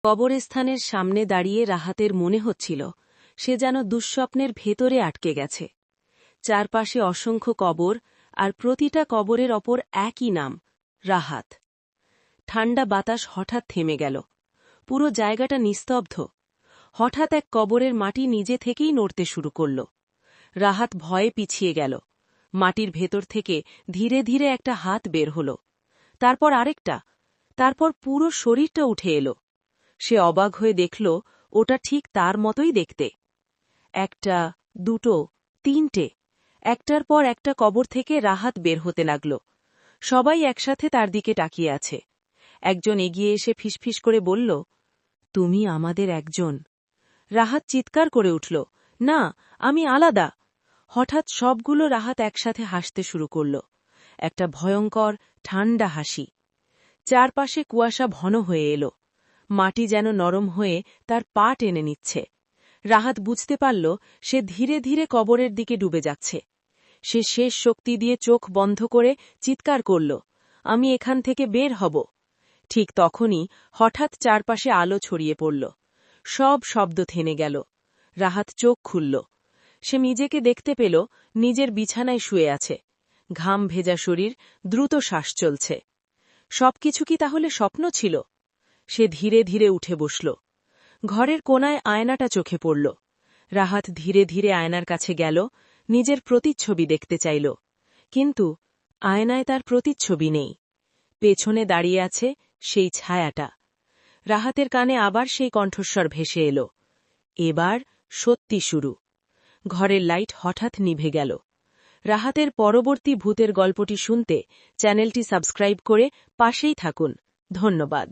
কবরস্থানের সামনে দাঁড়িয়ে রাহাতের মনে হচ্ছিল সে যেন দুঃস্বপ্নের ভেতরে আটকে গেছে। চারপাশে অসংখ্য কবর, আর প্রতিটা কবরের ওপর একই নাম, রাহাত। ঠান্ডা বাতাস হঠাৎ থেমে গেল। পুরো জায়গাটা নিস্তব্ধ। হঠাৎ এক কবরের মাটি নিজে থেকেই নড়তে শুরু করল। রাহাত ভয়ে পিছিয়ে গেল। মাটির ভেতর থেকে ধীরে ধীরে একটা হাত বের হল, তারপর আরেকটা, তারপর পুরো শরীরটা উঠে এলো। সে অবাক হয়ে দেখল ওটা ঠিক তার মতোই দেখতে। একটা, দুটো, তিনটে, একটার পর একটা কবর থেকে রাহাত বের হতে লাগল। সবাই একসাথে তার দিকে তাকিয়ে আছে। একজন এগিয়ে এসে ফিসফিস করে বলল, তুমি আমাদের একজন। রাহাত চিৎকার করে উঠল, না, আমি আলাদা। হঠাৎ সবগুলো রাহাত একসাথে হাসতে শুরু করল, একটা ভয়ঙ্কর ঠান্ডা হাসি। চারপাশে কুয়াশা ঘন হয়ে এলো। মাটি যেন নরম হয়ে তার পা টেনে নিচ্ছে। রাহাত বুঝতে পারল সে ধীরে ধীরে কবরের দিকে ডুবে যাচ্ছে। সে শেষ শক্তি দিয়ে চোখ বন্ধ করে চিৎকার করল, আমি এখান থেকে বের হব। ঠিক তখনই হঠাৎ চারপাশে আলো ছড়িয়ে পড়ল। সব শব্দ থেমে গেল। রাহাত চোখ খুলল। সে নিজেকে দেখতে পেল নিজের বিছানায় শুয়ে আছে। ঘাম ভেজা শরীর, দ্রুত শ্বাস চলছে। সবকিছু কি তাহলে স্বপ্ন ছিল? সে ধীরে ধীরে উঠে বসল। ঘরের কোনায় আয়নাটা চোখে পড়ল। রাহাত ধীরে ধীরে আয়নার কাছে গেল, নিজের প্রতিচ্ছবি দেখতে চাইল। কিন্তু আয়নায় তার প্রতিচ্ছবি নেই। পেছনে দাঁড়িয়ে আছে সেই ছায়াটা। রাহাতের কানে আবার সেই কণ্ঠস্বর ভেসে এলো, এবার সত্যি শুরু। ঘরের লাইট হঠাৎ নিভে গেল। রাহাতের পরবর্তী ভূতের গল্পটি শুনতে চ্যানেলটি সাবস্ক্রাইব করে পাশেই থাকুন। ধন্যবাদ।